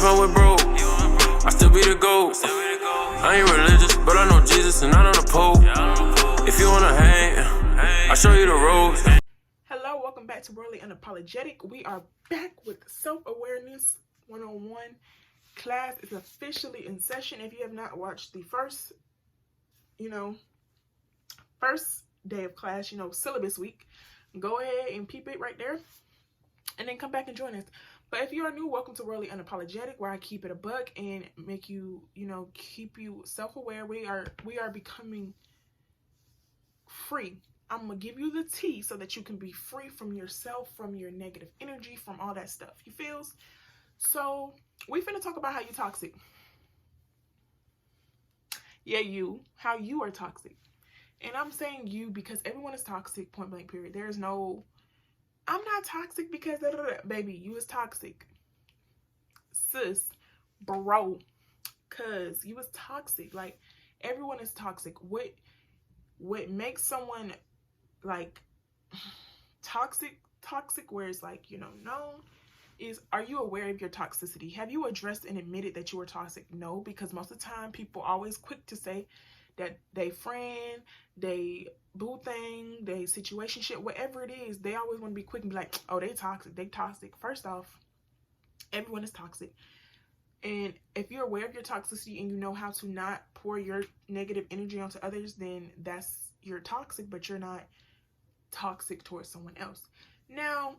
come with bro. I still be the GOAT. I ain't religious, but I know Jesus and I know the Pope. If you wanna hang, I'll show you the ropes. Hello, welcome back to Royally Unapologetic. We are back with Self-Awareness 101. Class is officially in session. If you have not watched the first day of class, syllabus week, go ahead and peep it right there and then come back and join us. But if you are new, welcome to Royally Unapologetic, where I keep it a buck and make you, keep you self-aware. We are becoming free. I'm gonna give you the tea so that you can be free from yourself, from your negative energy, from all that stuff. You feels? So we finna talk about how you toxic. Yeah, how you are toxic. And I'm saying you because everyone is toxic, point blank period. There's no, I'm not toxic because, baby, you is toxic. Sis, bro, cause you is toxic. Like, everyone is toxic. What makes someone like toxic where it's like, known is, are you aware of your toxicity? Have you addressed and admitted that you are toxic? No, because most of the time people always quick to say that they friend, they boo thing, they situationship, whatever it is, they always want to be quick and be like, oh, they toxic. First off, everyone is toxic. And if you're aware of your toxicity and you know how to not pour your negative energy onto others, then you're toxic, but you're not toxic towards someone else. Now,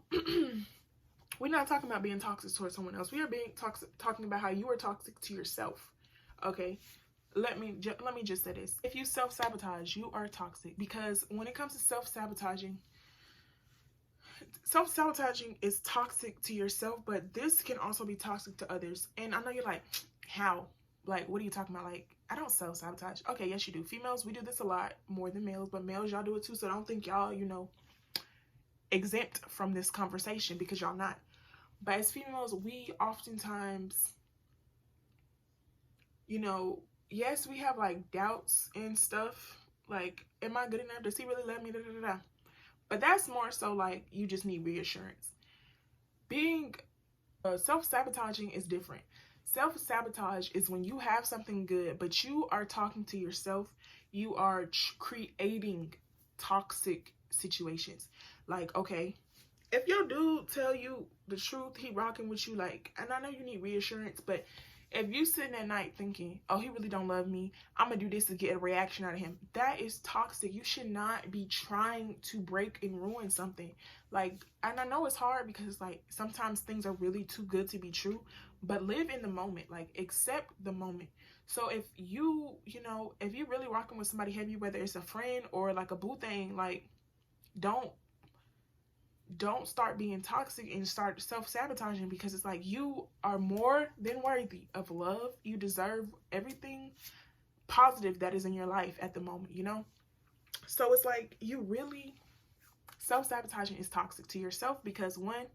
we're not talking about being toxic towards someone else. We are talking about how you are toxic to yourself. Okay? Let me just say this. If you self-sabotage, you are toxic. Because when it comes to self-sabotaging is toxic to yourself, but this can also be toxic to others. And I know you're like, how? Like, what are you talking about? Like, I don't self-sabotage. Okay, yes, you do. Females, we do this a lot more than males, but males, y'all do it too. So I don't think y'all, exempt from this conversation, because y'all not. But as females, we oftentimes, yes, we have like doubts and stuff. Like, am I good enough? Does he really love me? Da, da, da, da. But that's more so like you just need reassurance. Being self-sabotaging is different. Self-sabotage is when you have something good, but you are talking to yourself. You are creating toxic situations. Like, okay, if your dude tell you the truth, he rocking with you, like, and I know you need reassurance, but if you sitting at night thinking, oh, he really don't love me, I'm gonna do this to get a reaction out of him, that is toxic. You should not be trying to break and ruin something. Like, and I know it's hard because, like, sometimes things are really too good to be true, but live in the moment. Like, accept the moment. So if you really rocking with somebody heavy, whether it's a friend or like a boo thing, like, don't start being toxic and start self-sabotaging, because it's like, you are more than worthy of love. You deserve everything positive that is in your life at the moment, So it's like, you really, self-sabotaging is toxic to yourself, because one,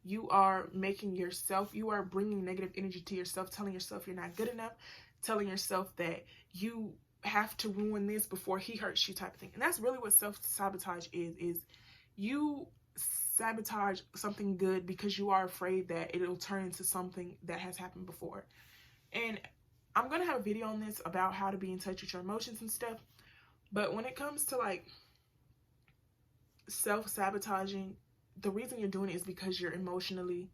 you are bringing negative energy to yourself, telling yourself you're not good enough, telling yourself that you have to ruin this before he hurts you, type of thing. And that's really what self-sabotage is you sabotage something good because you are afraid that it'll turn into something that has happened before. And I'm going to have a video on this about how to be in touch with your emotions and stuff. But when it comes to like self-sabotaging, the reason you're doing it is because you're emotionally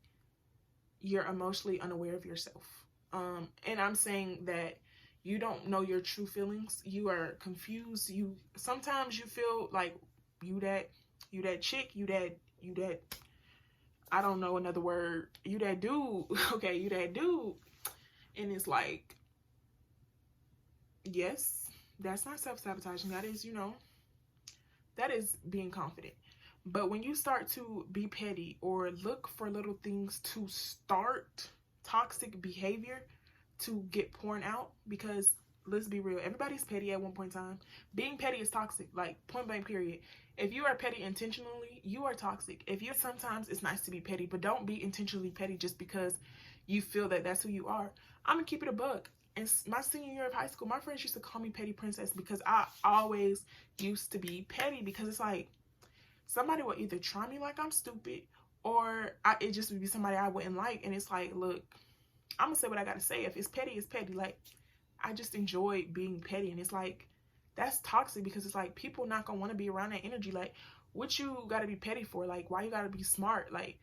unaware of yourself. And I'm saying that you don't know your true feelings. You are confused. Sometimes you feel like you that chick, you that, I don't know another word, you that dude, okay, you that dude. And it's like, yes, that's not self-sabotaging. That is, that is being confident. But when you start to be petty or look for little things to start toxic behavior to get poured out, because let's be real, everybody's petty at one point in time. Being petty is toxic, like, point blank period. If you are petty intentionally, you are toxic. Sometimes it's nice to be petty, but don't be intentionally petty just because you feel that that's who you are. I'm gonna keep it a buck. In my senior year of high school, my friends used to call me Petty Princess because I always used to be petty, because it's like, somebody will either try me like I'm stupid, or it just would be somebody I wouldn't like. And it's like, look, I'm gonna say what I gotta say. If it's petty, it's petty. Like, I just enjoy being petty, and it's like, that's toxic, because it's like people not gonna want to be around that energy. Like, what you gotta be petty for? Like, why you gotta be smart? Like,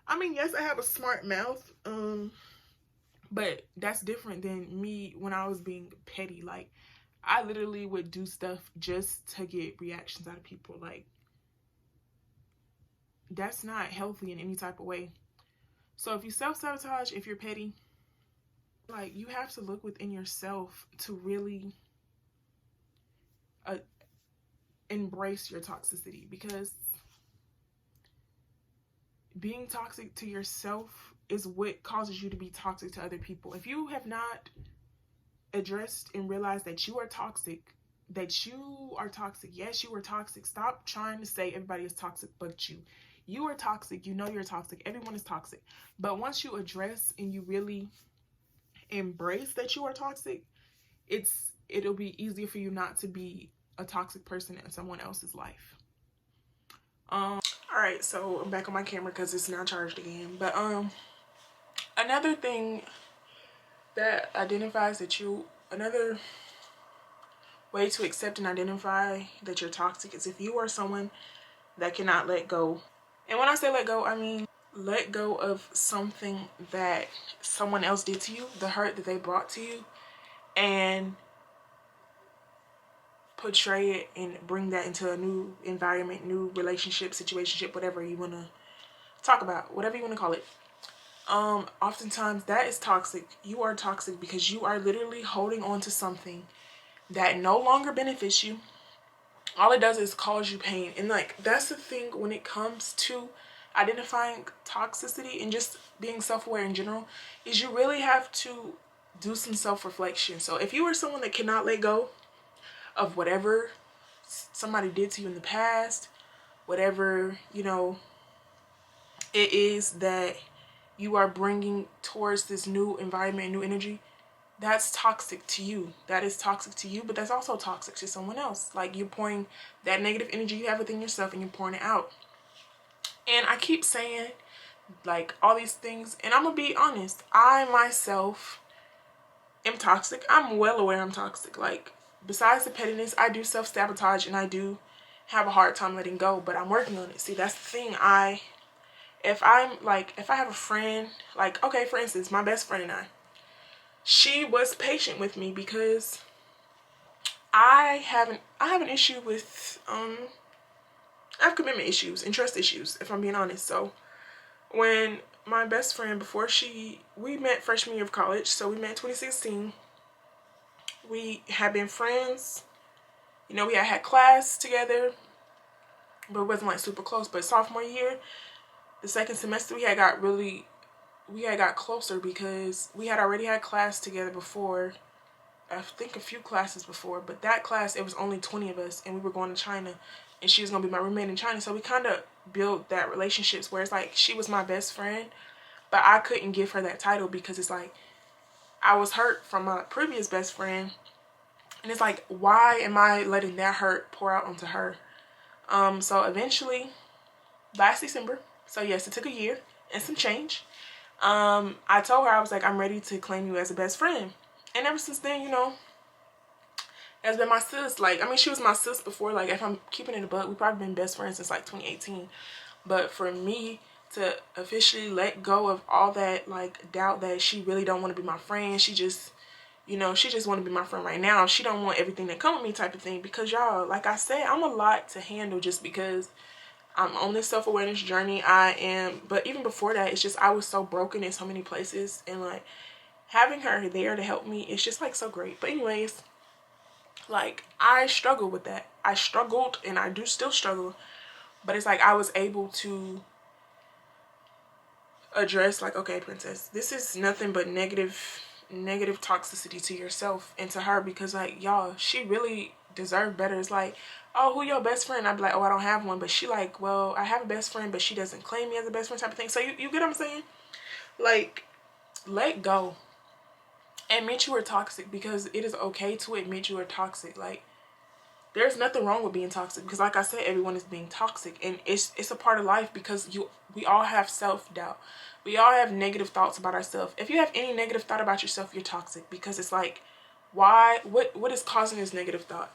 I mean, yes, I have a smart mouth, but that's different than me when I was being petty. Like, I literally would do stuff just to get reactions out of people. Like, that's not healthy in any type of way. So if you self-sabotage, if you're petty, like, you have to look within yourself to really uh, embrace your toxicity, because being toxic to yourself is what causes you to be toxic to other people. If you have not addressed and realized that you are toxic, yes, you are toxic. Stop trying to say everybody is toxic but you. You are toxic. You know you're toxic. Everyone is toxic. But once you address and you really embrace that you are toxic, it'll be easier for you not to be a toxic person in someone else's life. All right, so I'm back on my camera because it's not charged again. But another thing that identifies that another way to accept and identify that you're toxic is if you are someone that cannot let go. And when I say let go, I mean let go of something that someone else did to you, the hurt that they brought to you, and portray it and bring that into a new environment, new relationship, situationship, whatever you want to talk about, whatever you want to call it. Oftentimes that is toxic. You are toxic because you are literally holding on to something that no longer benefits you. All it does is cause you pain. And like, that's the thing when it comes to identifying toxicity and just being self-aware in general, is you really have to do some self-reflection. So if you are someone that cannot let go of whatever somebody did to you in the past, whatever, it is that you are bringing towards this new environment, new energy, that's toxic to you. That is toxic to you, but that's also toxic to someone else. Like, you're pouring that negative energy you have within yourself and you're pouring it out. And I keep saying, like, all these things, and I'm gonna be honest, I myself am toxic. I'm well aware I'm toxic. Like, besides the pettiness, I do self-sabotage and I do have a hard time letting go, but I'm working on it. See, that's the thing. If I have a friend, like, okay, for instance, my best friend and I, she was patient with me because I have an issue with, I have commitment issues and trust issues, if I'm being honest. So when my best friend, we met freshman year of college, so we met in 2016. We had been friends, we had class together, but it wasn't like super close. But sophomore year, the second semester, we had got closer because we had already had class together before. I think a few classes before, but that class, it was only 20 of us, and we were going to China, and she was going to be my roommate in China. So we kind of built that relationships where it's like she was my best friend, but I couldn't give her that title because it's like I was hurt from my previous best friend, and it's like, why am I letting that hurt pour out onto her? So eventually, last December, so yes, it took a year and some change, I told her, I was like, I'm ready to claim you as a best friend. And ever since then, has been my sis. Like, I mean, she was my sis before. Like, if I'm keeping it a buck, we've probably been best friends since like 2018. But for me to officially let go of all that, like, doubt that she really don't want to be my friend, she just want to be my friend right now. She don't want everything that come with me type of thing. Because y'all, like I said, I'm a lot to handle just because I'm on this self-awareness journey. But even before that, it's just I was so broken in so many places, and like having her there to help me, it's just like so great. But anyways, like, I struggle with that. I struggled and I do still struggle, but it's like I was able to address, like, okay, princess, this is nothing but negative toxicity to yourself and to her, because like, y'all, she really deserved better. It's like, oh, who your best friend? I'd be like, oh, I don't have one. But she like, well, I have a best friend, but she doesn't claim me as a best friend type of thing. So you get what I'm saying? Like, let go. Admit you are toxic, because it is okay to admit you are toxic. Like, There's nothing wrong with being toxic, because like I said, everyone is being toxic, and it's a part of life, because we all have self-doubt. We all have negative thoughts about ourselves. If you have any negative thought about yourself, you're toxic, because it's like, why? What is causing this negative thought?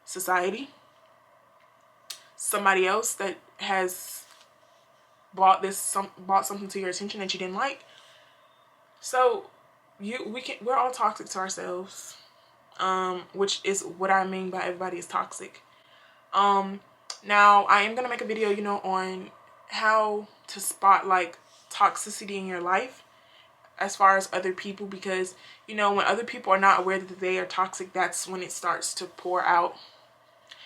Society? Somebody else that has brought something to your attention that you didn't like? So we're all toxic to ourselves, which is what I mean by everybody is toxic. Now I am gonna make a video, you know, on how to spot like toxicity in your life as far as other people, because you know, when other people are not aware that they are toxic, that's when it starts to pour out.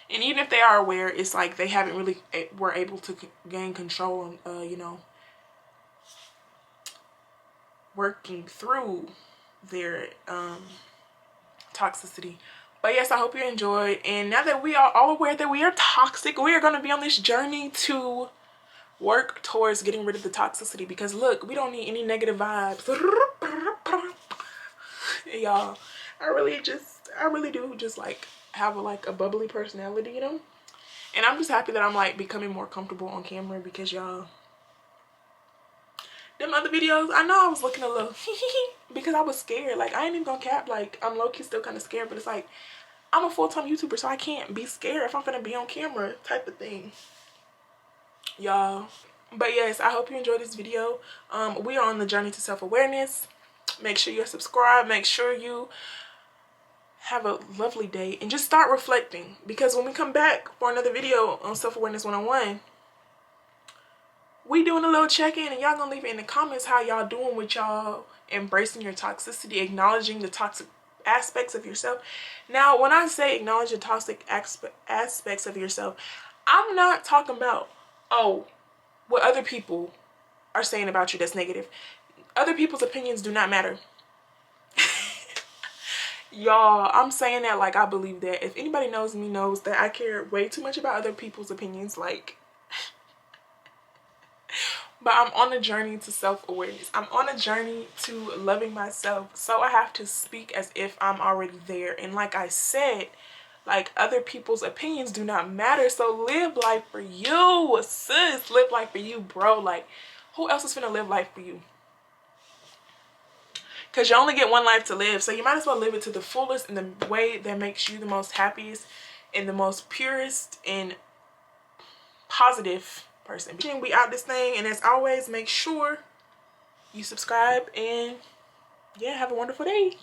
And even if they are aware, it's like they haven't really were able to gain control on, you know, working through their toxicity. But yes, I hope you enjoyed. And now that we are all aware that we are toxic, we are going to be on this journey to work towards getting rid of the toxicity, because look, we don't need any negative vibes. Y'all, I really do just like have a bubbly personality, you know. And I'm just happy that I'm like becoming more comfortable on camera, because y'all, them other videos, I know I was looking a little because I was scared. Like, I ain't even gonna cap, like, I'm low-key still kind of scared, but it's like, I'm a full-time YouTuber, so I can't be scared if I'm gonna be on camera type of thing, y'all. But yes, I hope you enjoyed this video. We are on the journey to self-awareness. Make sure you're subscribed. Make sure you have a lovely day, and just start reflecting, because when we come back for another video on Self-Awareness 101, we doing a little check-in, and y'all gonna leave it in the comments how y'all doing with y'all embracing your toxicity, acknowledging the toxic aspects of yourself. Now, when I say acknowledge the toxic aspects of yourself, I'm not talking about, oh, what other people are saying about you that's negative. Other people's opinions do not matter. Y'all, I'm saying that like I believe that. If anybody knows me knows that I care way too much about other people's opinions, like. But I'm on a journey to self-awareness. I'm on a journey to loving myself. So I have to speak as if I'm already there. And like I said, like, other people's opinions do not matter. So live life for you, sis. Live life for you, bro. Like, who else is gonna live life for you? Because you only get one life to live. So you might as well live it to the fullest in the way that makes you the most happiest and the most purest and positive person. We out this thing. And as always, make sure you subscribe. And yeah, have a wonderful day.